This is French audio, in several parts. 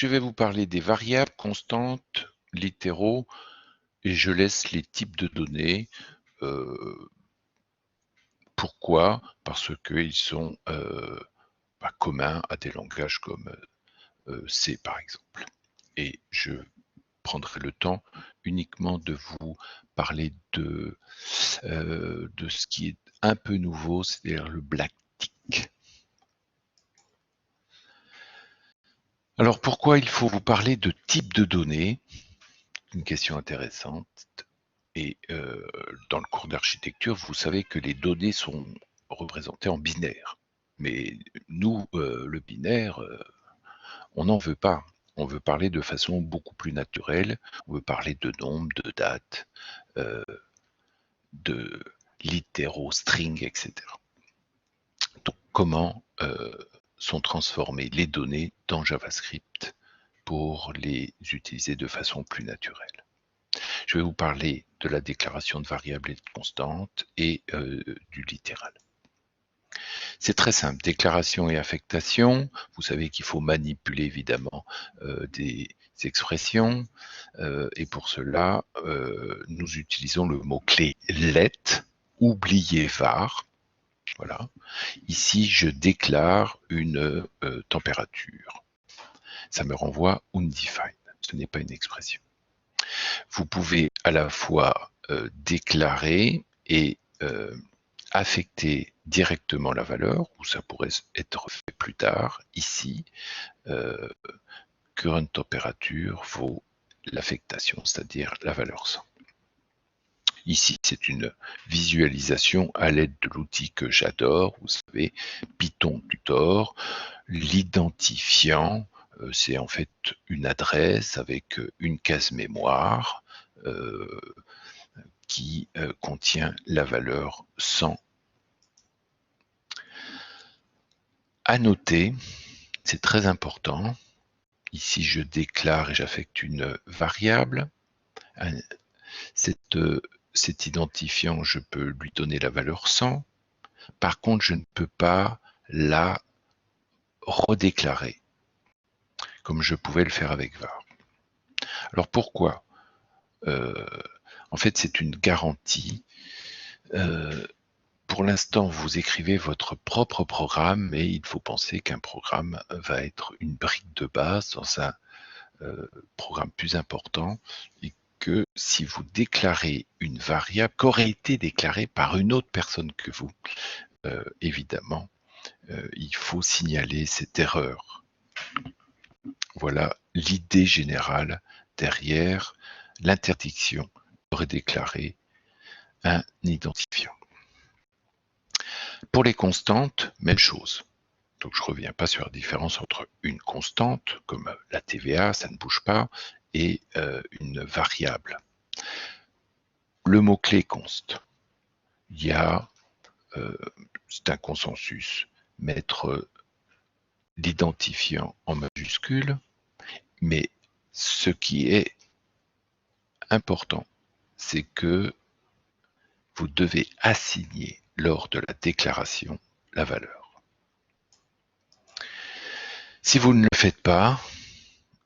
Je vais vous parler des variables, constantes, littéraux et je laisse les types de données. Heu, Pourquoi? Parce qu'ils sont, communs à des langages comme, C par exemple. Et je prendrai le temps uniquement de vous parler de ce qui est un peu nouveau, c'est-à-dire le black tick. Alors pourquoi il faut vous parler de type de données? Une question intéressante. Et dans le cours d'architecture, vous savez que les données sont représentées en binaire. Mais nous, le binaire, on n'en veut pas. On veut parler de façon beaucoup plus naturelle. On veut parler de nombres, de dates, euh, de littéraux, strings, etc. Donc, comment sont transformées les données dans JavaScript pour les utiliser de façon plus naturelle? Je vais vous parler de la déclaration de variables et de constantes et du littéral. C'est très simple, déclaration et affectation. Vous savez qu'il faut manipuler évidemment des expressions et pour cela, nous utilisons le mot-clé let, oubliez var. Voilà. Ici, je déclare une température. Ça me renvoie undefined. Ce n'est pas une expression. Vous pouvez à la fois déclarer et affecter directement la valeur, ou ça pourrait être fait plus tard. Ici, current temperature vaut l'affectation, c'est-à-dire la valeur 100. Ici, c'est une visualisation à l'aide de l'outil que j'adore, vous savez, Python Tutor. L'identifiant, c'est en fait une adresse avec une case mémoire qui contient la valeur 100. À noter, c'est très important, ici je déclare et j'affecte une variable. Cet identifiant, je peux lui donner la valeur 100. Par contre, je ne peux pas la redéclarer, comme je pouvais le faire avec var. Alors pourquoi? En fait, c'est une garantie. Pour l'instant, vous écrivez votre propre programme, mais il faut penser qu'un programme va être une brique de base dans un programme plus important et que si vous déclarez une variable qui aurait été déclarée par une autre personne que vous, évidemment, il faut signaler cette erreur. Voilà l'idée générale derrière l'interdiction de redéclarer un identifiant. Pour les constantes, même chose. Donc je ne reviens pas sur la différence entre une constante, comme la TVA, ça ne bouge pas, et une variable. Le mot-clé const. Il y a, c'est un consensus, mettre l'identifiant en majuscule, mais ce qui est important, c'est que vous devez assigner lors de la déclaration la valeur. Si vous ne le faites pas,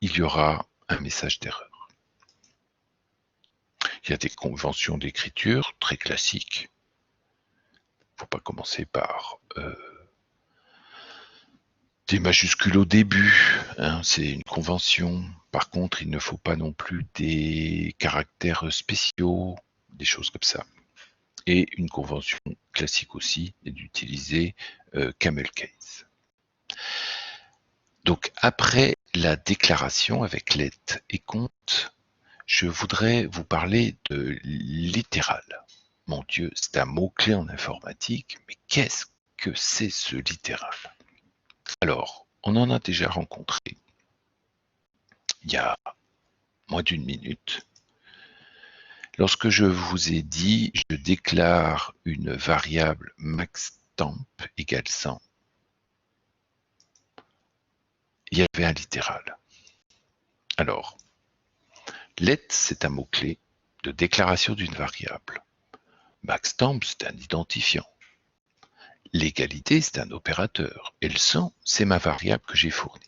il y aura un message d'erreur. Il y a des conventions d'écriture très classiques. Il ne faut pas commencer par des majuscules au début, hein, c'est une convention. Par contre, il ne faut pas non plus des caractères spéciaux, des choses comme ça. Et une convention classique aussi est d'utiliser camel case. Donc après la déclaration avec let et compte, je voudrais vous parler de littéral. Mon Dieu, c'est un mot-clé en informatique, mais qu'est-ce que c'est ce littéral? Alors, on en a déjà rencontré il y a moins d'une minute. Lorsque je vous ai dit, je déclare une variable maxtemp égale 100, il y avait un littéral. Alors, let, c'est un mot-clé de déclaration d'une variable. Maxtemp, c'est un identifiant. L'égalité, c'est un opérateur. Et le 100, c'est ma variable que j'ai fournie.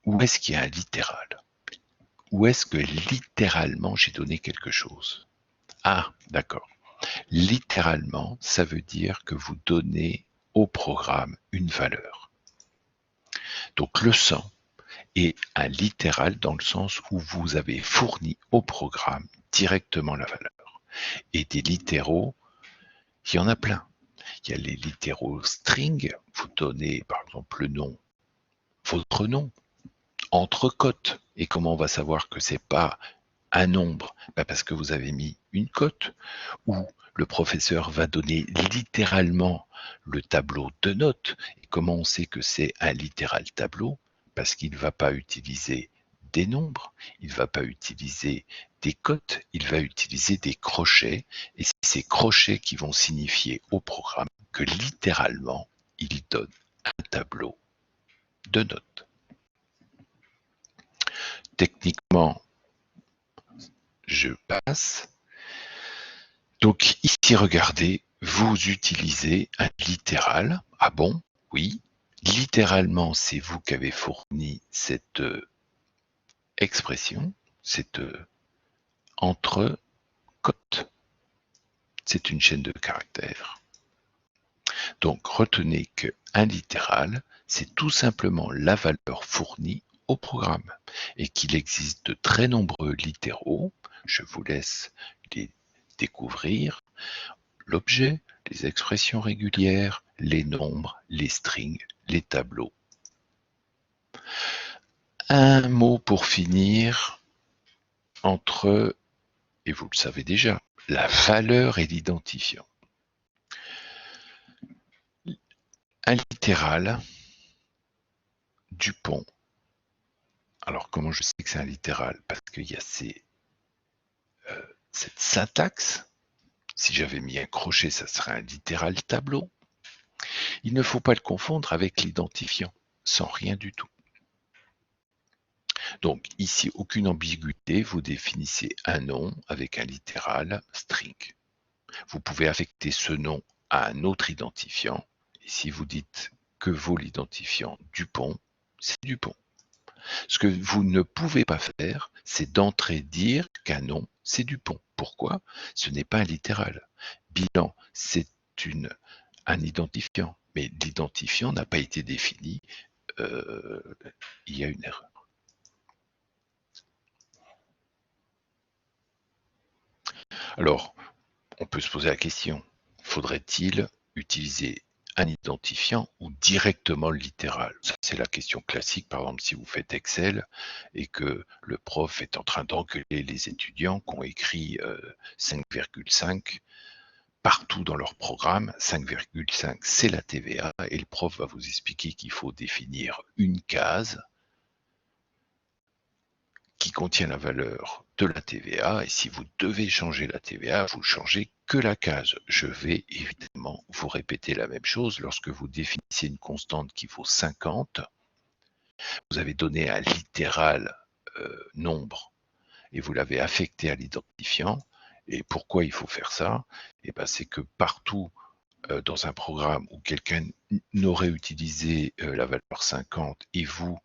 où est-ce qu'il y a un littéral? Où est-ce que littéralement j'ai donné quelque chose? Ah, d'accord. Littéralement, ça veut dire que vous donnez au programme une valeur. Donc le 100 est un littéral dans le sens où vous avez fourni au programme directement la valeur. Et des littéraux, il y en a plein. Il y a les littéraux string, vous donnez par exemple le nom, votre nom, entre cotes. Et comment on va savoir que c'est pas un nombre? Parce que vous avez mis une cote, ou le professeur va donner littéralement le tableau de notes. Et comment on sait que c'est un littéral tableau? Parce qu'il ne va pas utiliser des nombres, il ne va pas utiliser des cotes, il va utiliser des crochets. Et c'est ces crochets qui vont signifier au programme que littéralement, il donne un tableau de notes. Techniquement, je passe. Donc ici, regardez, vous utilisez un littéral. Ah bon? Oui. Littéralement, c'est vous qui avez fourni cette expression, cette entre cotes. C'est une chaîne de caractères. Donc retenez qu'un littéral, c'est tout simplement la valeur fournie au programme et qu'il existe de très nombreux littéraux. Je vous laisse les découvrir. L'objet, les expressions régulières, les nombres, les strings, les tableaux. Un mot pour finir entre, et vous le savez déjà, la valeur et l'identifiant. Un littéral, Dupont. Alors comment je sais que c'est un littéral? Parce qu'il y a cette syntaxe. Si j'avais mis un crochet, ça serait un littéral tableau. Il ne faut pas le confondre avec l'identifiant, sans rien du tout. Donc ici, aucune ambiguïté, vous définissez un nom avec un littéral string. Vous pouvez affecter ce nom à un autre identifiant. Et si vous dites que vaut l'identifiant Dupont, c'est Dupont. Ce que vous ne pouvez pas faire, c'est d'entrer dire qu'un nom, c'est Dupont. Pourquoi? Ce n'est pas un littéral. Bilan, c'est un identifiant. Mais l'identifiant n'a pas été défini. Il y a une erreur. Alors, on peut se poser la question, faudrait-il utiliser un identifiant ou directement le littéral? Ça, c'est la question classique. Par exemple, si vous faites Excel et que le prof est en train d'engueuler les étudiants qui ont écrit 5,5 partout dans leur programme, 5,5 c'est la TVA, et le prof va vous expliquer qu'il faut définir une case qui contient la valeur de la TVA, et si vous devez changer la TVA, vous changez que la case. Je vais évidemment vous répéter la même chose lorsque vous définissez une constante qui vaut 50. Vous avez donné un littéral nombre et vous l'avez affecté à l'identifiant. Et pourquoi il faut faire ça? Et ben, c'est que partout dans un programme où quelqu'un n'aurait utilisé la valeur 50 et vous,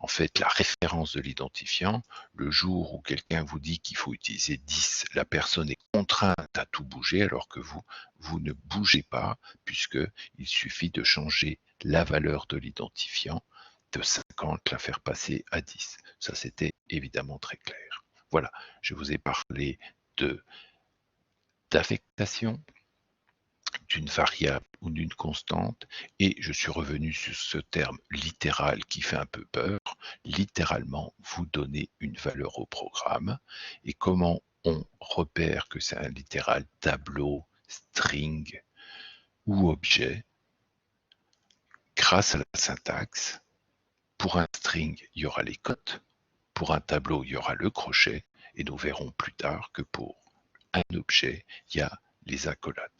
en fait, la référence de l'identifiant, le jour où quelqu'un vous dit qu'il faut utiliser 10, la personne est contrainte à tout bouger alors que vous ne bougez pas puisqu'il suffit de changer la valeur de l'identifiant de 50, la faire passer à 10. Ça, c'était évidemment très clair. Voilà, je vous ai parlé d'affectation, d'une variable ou d'une constante, et je suis revenu sur ce terme littéral qui fait un peu peur. Littéralement, vous donnez une valeur au programme, et comment on repère que c'est un littéral tableau, string ou objet? Grâce à la syntaxe. Pour un string, il y aura les cotes, pour un tableau, il y aura le crochet, et nous verrons plus tard que pour un objet, il y a les accolades.